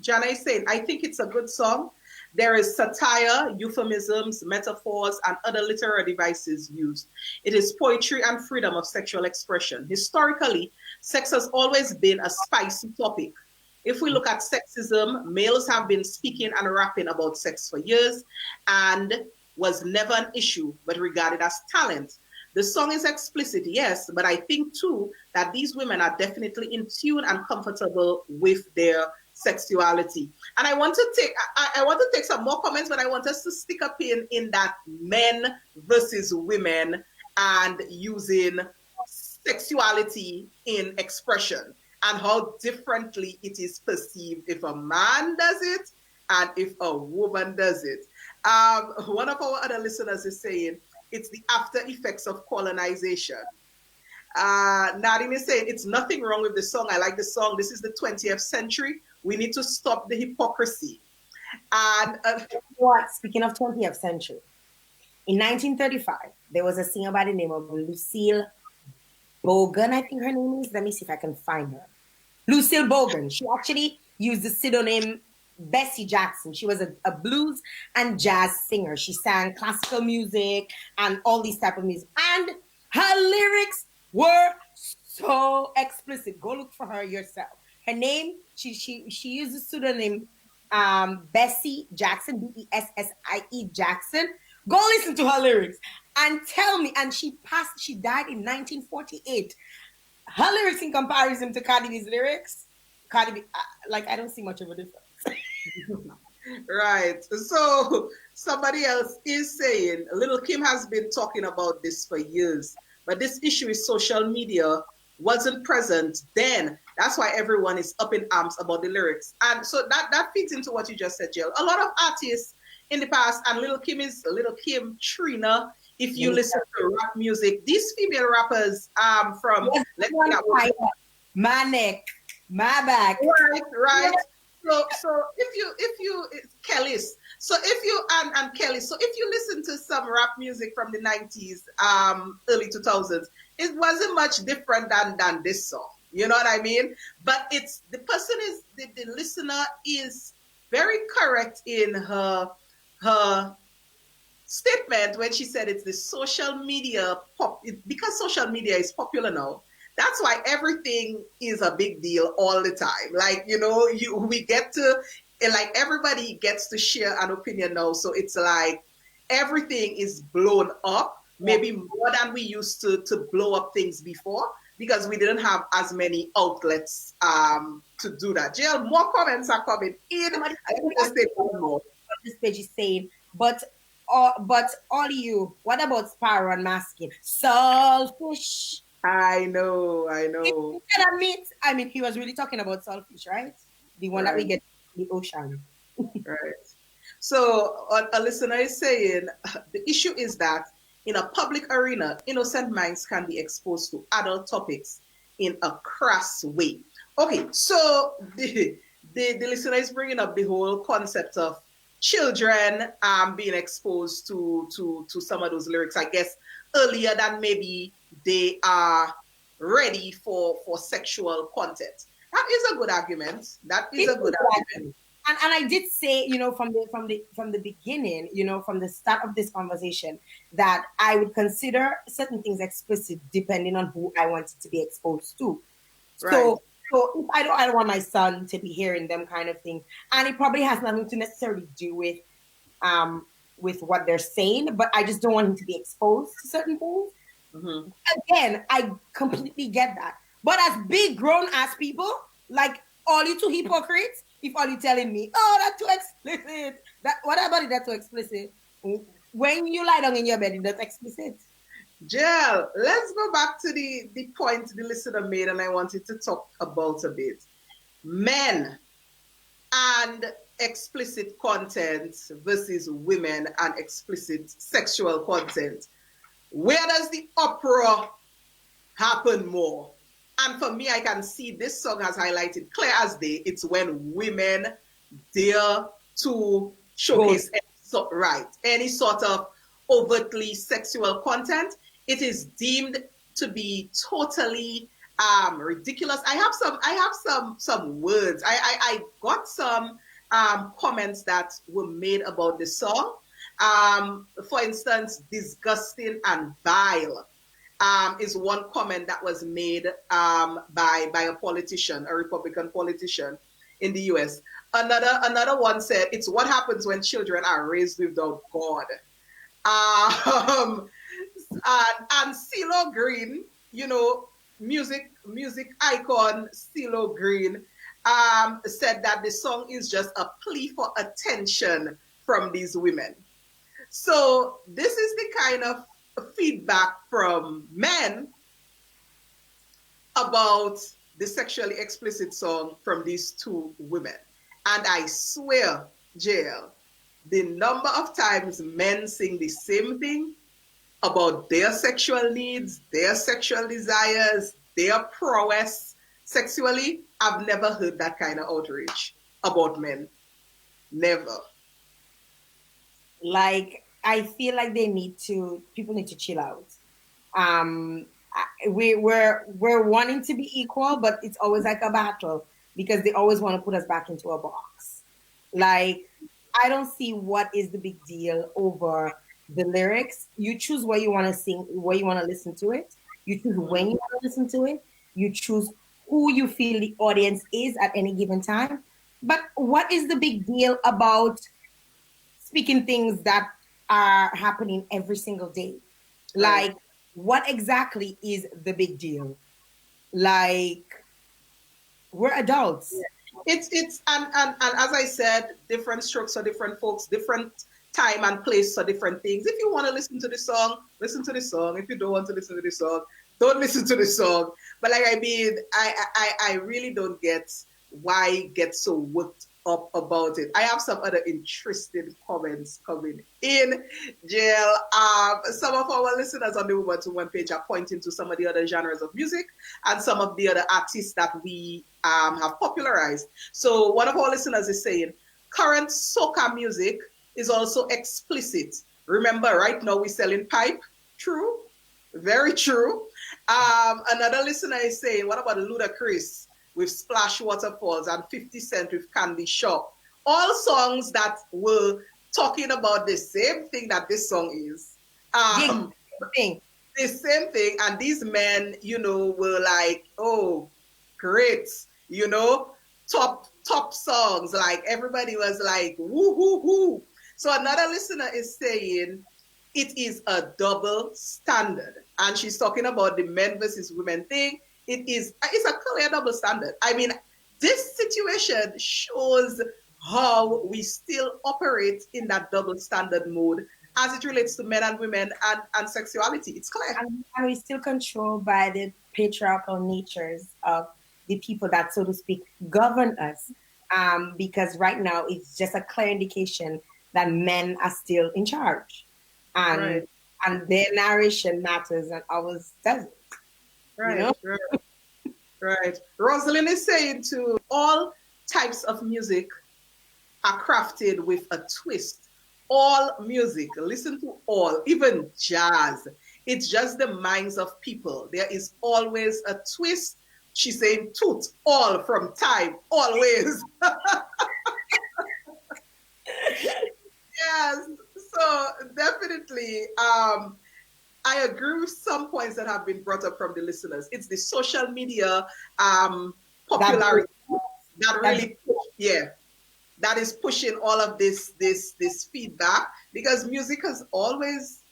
Jana is saying, I think it's a good song. There is satire, euphemisms, metaphors, and other literary devices used. It is poetry and freedom of sexual expression. Historically, sex has always been a spicy topic. If we look at sexism, males have been speaking and rapping about sex for years and was never an issue, but regarded as talent. The song is explicit, yes, but I think too that these women are definitely in tune and comfortable with their sexuality. And I want to take some more comments, but I want us to stick a pin in that men versus women and using sexuality in expression and how differently it is perceived if a man does it and if a woman does it. One of our other listeners is saying it's the after effects of colonization. Nadine is saying it's nothing wrong with the song. I like the song. This is the 20th century. We need to stop the hypocrisy. And what? Speaking of 20th century, in 1935, there was a singer by the name of Lucille Bogan, I think her name is. Let me see if I can find her. Lucille Bogan. She actually used the pseudonym Bessie Jackson. She was a blues and jazz singer. She sang classical music and all these type of music. And her lyrics were so explicit. Go look for her yourself. Her name, she used the pseudonym Bessie Jackson, Bessie Jackson. Go listen to her lyrics and tell me. And she died in 1948. Her lyrics in comparison to Cardi B's lyrics, Cardi B, I don't see much of a difference. Right. So somebody else is saying, Little Kim has been talking about this for years, but this issue with social media wasn't present then. That's why everyone is up in arms about the lyrics. And so that fits into what you just said, Jael. A lot of artists in the past, and Little Kim, Trina, if you listen to rap music, these female rappers from my neck, my back. Right. So if you Kelly's, so if you and Kelly, so if you listen to some rap music from the 90s, early 2000s, it wasn't much different than this song. You know what I mean? But it's the person is the listener is very correct in her statement when she said it's the social media because social media is popular now. That's why everything is a big deal all the time. Like, we get to, like, everybody gets to share an opinion now. So it's like everything is blown up, maybe more than we used to blow up things before, because we didn't have as many outlets to do that. Jael, more comments are coming in. This page is saying, but all you, what about Sparrow and Masking? Selfish. I know. I mean, he was really talking about selfish, right? The one that we get in the ocean. Right. So a listener is saying, the issue is that in a public arena, innocent minds can be exposed to adult topics in a crass way. Okay, so the listener is bringing up the whole concept of children being exposed to some of those lyrics, I guess, earlier than maybe they are ready for sexual content. That is a good argument. And I did say, from the beginning, from the start of this conversation, that I would consider certain things explicit depending on who I wanted to be exposed to. Right. So if I don't want my son to be hearing them kind of things, and it probably has nothing to necessarily do with what they're saying, but I just don't want him to be exposed to certain things. Mm-hmm. Again, I completely get that. But as big grown ass people, like all you two hypocrites, if all you telling me, oh, that's too explicit. What about it? That's too explicit. When you lie down in your bed, that's explicit. Jael, let's go back to the point the listener made, and I wanted to talk about a bit. Men and explicit content versus women and explicit sexual content. Where does the uproar happen more? And for me, I can see this song has highlighted clear as day. It's when women dare to showcase any sort of overtly sexual content. It is deemed to be totally ridiculous. I have some words. I got some comments that were made about the song. For instance, disgusting and vile is one comment that was made by a politician, a Republican politician in the US. Another one said, it's what happens when children are raised without God. And CeeLo Green, music icon CeeLo Green, said that the song is just a plea for attention from these women. So this is the kind of feedback from men about the sexually explicit song from these two women. And I swear, Jael, the number of times men sing the same thing about their sexual needs, their sexual desires, their prowess sexually, I've never heard that kind of outrage about men. Never. Like, I feel like people need to chill out. We're wanting to be equal, but it's always like a battle because they always want to put us back into a box. Like, I don't see what is the big deal over the lyrics. You choose where you want to sing, where you want to listen to it. You choose when you want to listen to it. You choose who you feel the audience is at any given time. But what is the big deal about speaking things that are happening every single day? Like, what exactly is the big deal? Like, we're adults. It's and as I said, different strokes for different folks, different time and place for different things. If you want to listen to the song, listen to the song. If you don't want to listen to the song, don't listen to the song. But like, I mean, I really don't get why get so worked up about it. I have some other interesting comments coming in, Jael. Some of our listeners on the Woman2Woman page are pointing to some of the other genres of music and some of the other artists that we have popularized. So one of our listeners is saying, current soca music is also explicit. Remember, right now we're selling pipe. True. Very true. Another listener is saying, what about Ludacris with Splash Waterfalls and 50 Cent with Candy Shop? All songs that were talking about the same thing that this song is. The same thing. And these men, were like, oh, great, top songs. Like, everybody was like, woo, woo, woo. So another listener is saying, it is a double standard. And she's talking about the men versus women thing. It's a clear double standard. I mean, this situation shows how we still operate in that double standard mode as it relates to men and women and sexuality. It's clear. And we're still controlled by the patriarchal natures of the people that, so to speak, govern us. Because right now it's just a clear indication that men are still in charge. And their narration matters and ours doesn't. Right. Right. Rosalind is saying too, all types of music are crafted with a twist. All music, listen to all, even jazz. It's just the minds of people. There is always a twist. She's saying toot, all from time, always. Yes. So definitely, I agree with some points that have been brought up from the listeners. It's the social media popularity that is pushing all of this feedback, because music has always,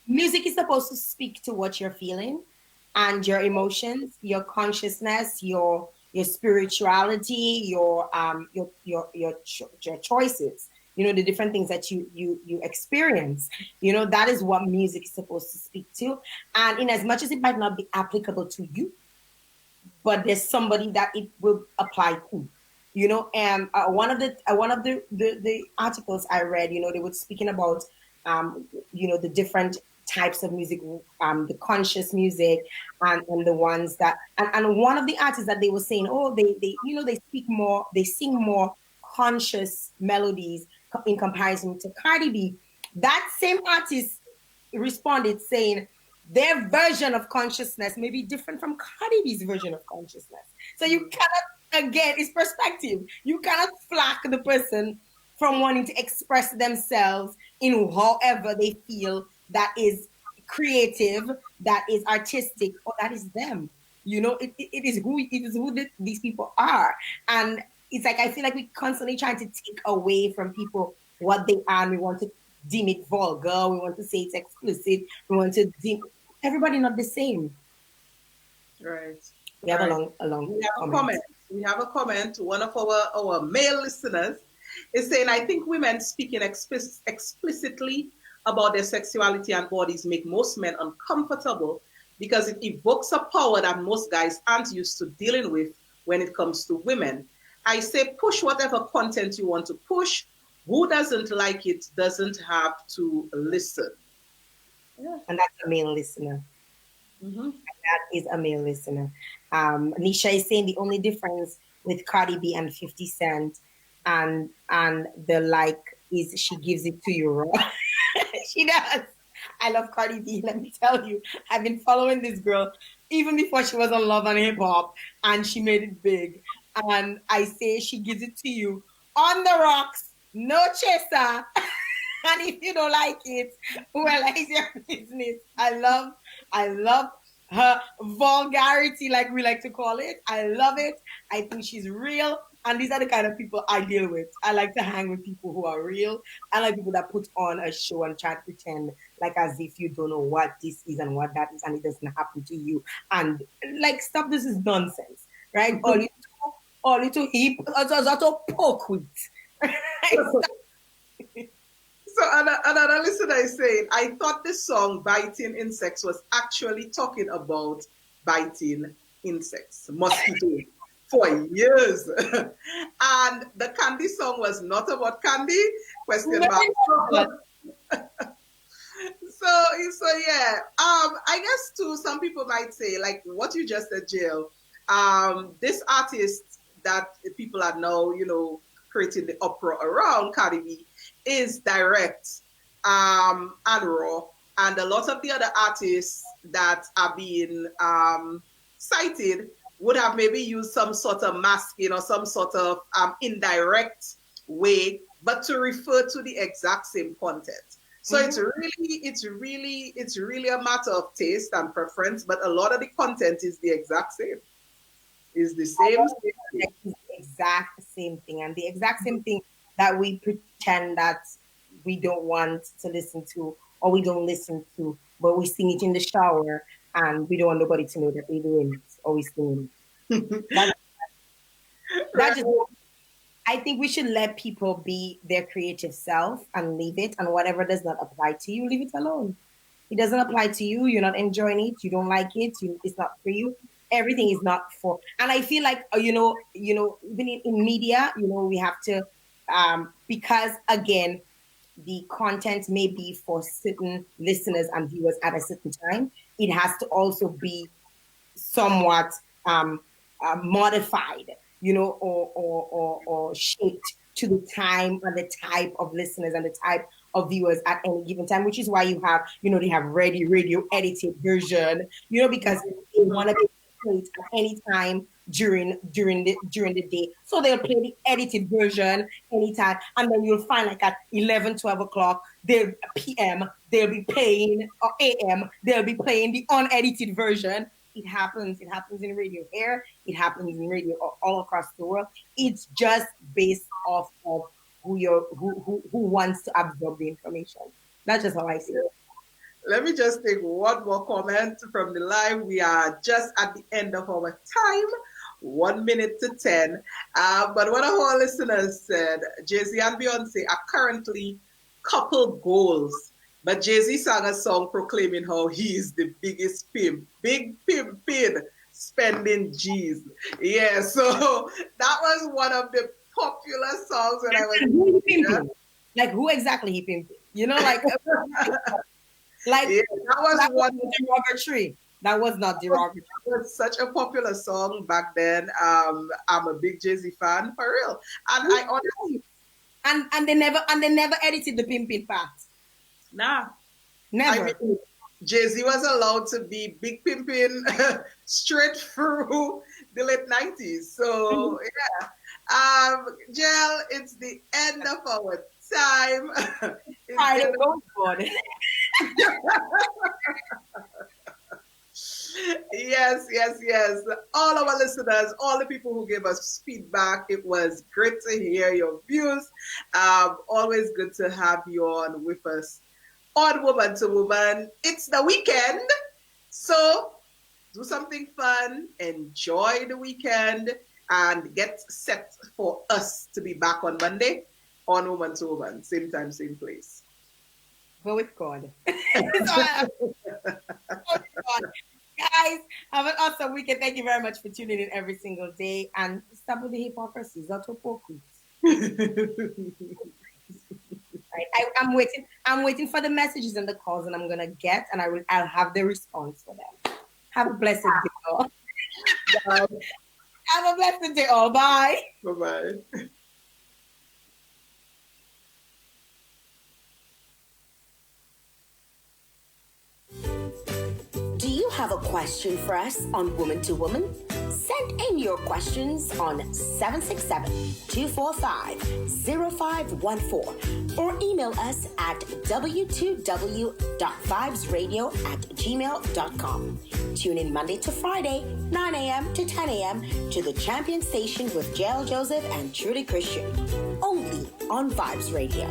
music is supposed to speak to what you're feeling and your emotions, your consciousness, your spirituality, your choices. The different things that you experience. That is what music is supposed to speak to. And in as much as it might not be applicable to you, but there's somebody that it will apply to. And one of the articles I read, they were speaking about the different types of music, the conscious music, and the ones that and one of the artists that they were saying, they sing more conscious melodies in comparison to Cardi B. That same artist responded saying their version of consciousness may be different from Cardi B's version of consciousness. So you cannot again, it's perspective. You cannot flack the person from wanting to express themselves in however they feel that is creative, that is artistic, or that is them. You know, it is who these people are, and it's like I feel like we constantly trying to take away from people what they are, and we want to deem it vulgar. We want to say it's explicit. We want to deem everybody not the same. Right. We have Right. a long We have a comment. comment. We have a comment. One of our male listeners is saying, I think women speaking explicitly about their sexuality and bodies make most men uncomfortable because it evokes a power that most guys aren't used to dealing with when it comes to women. I say push whatever content you want to push. Who doesn't like it doesn't have to listen. Yeah. And that's a male listener. Mm-hmm. That is a male listener. Nisha is saying the only difference with Cardi B and 50 Cent and the like is she gives it to you raw. She does. I love Cardi B. Let me tell you, I've been following this girl even before she was on Love and Hip Hop, and she made it big. And I say she gives it to you on the rocks, no chaser. And if you don't like it, well, it's your business. I love her vulgarity, like we like to call it. I love it. I think she's real. And these are the kind of people I deal with. I like to hang with people who are real. I like people that put on a show and try to pretend like as if you don't know what this is and what that is, and it doesn't happen to you. And like, stop, this is nonsense, right? All you to heap, also poke with. So another listener is saying, I thought the song Biting Insects was actually talking about biting insects, mosquitoes, for years. And the candy song was not about candy? Question mark. So yeah. I guess too, some people might say, like what you just said, Jill, this artist that people are now, creating the uproar around Cardi B is direct and raw. And a lot of the other artists that are being cited would have maybe used some sort of masking or some sort of indirect way, but to refer to the exact same content. So it's really a matter of taste and preference, but a lot of the content is the exact same. Is the same. It's the exact same thing, and the exact same thing that we pretend that we don't want to listen to or we don't listen to, but we sing it in the shower and we don't want nobody to know that we're doing it or we sing it. That Right. just, I think we should let people be their creative self and leave it, and whatever does not apply to you, leave it alone. It doesn't apply to you. You're not enjoying it. You don't like it. It's not for you. Everything is not for. And I feel like even in media, we have to, because again, the content may be for certain listeners and viewers at a certain time. It has to also be somewhat modified, or shaped to the time and the type of listeners and the type of viewers at any given time, which is why you have, they have ready radio edited version, because they want to be played at any time during the day. So they'll play the edited version anytime. And then you'll find like at 11, 12 o'clock, PM, they'll be playing, or AM, they'll be playing the unedited version. It happens in radio here. It happens in radio all across the world. It's just based off of who wants to absorb the information. That's just how I see it. Let me just take one more comment from the live. We are just at the end of our time, 1 minute to 10. But one of our listeners said, Jay-Z and Beyonce are currently couple goals. But Jay-Z sang a song proclaiming how he is the biggest pimp. Big pimpin', spending G's. Yeah, so that was one of the popular songs when I was... Who he pimping? Like, who exactly he pimping? Like, yeah, that was one derogatory. That was not derogatory. It was such a popular song back then. I'm a big Jay-Z fan for real, and I honestly and they never edited the pimping part. nah. Never. I mean, Jay-Z was allowed to be big pimping straight through the late 90s. So, yeah. Jael, it's the end of our time. Friday goes good. Yes, yes, yes. All our listeners, all the people who gave us feedback, it was great to hear your views. Always good to have you on with us on Woman to Woman. It's the weekend, so do something fun, enjoy the weekend, and get set for us to be back on Monday on Woman to Woman. Same time, same place. Go with God. Go with God. Guys, have an awesome weekend. Thank you very much for tuning in every single day. And stop with the hypocrisy. Right. I'm waiting. I'm waiting for the messages and the calls, and I'm gonna get, and I'll have the response for them. Have a blessed day, all. Have a blessed day, all. Bye. Bye-bye. Do you have a question for us on Woman to Woman? Send in your questions on 767-245-0514 or email us at w2w.vibesradio@gmail.com. Tune in Monday to Friday, 9 a.m. to 10 a.m. to the Champion Station with Jael Joseph and Trudy Christian. Only on Vibes Radio.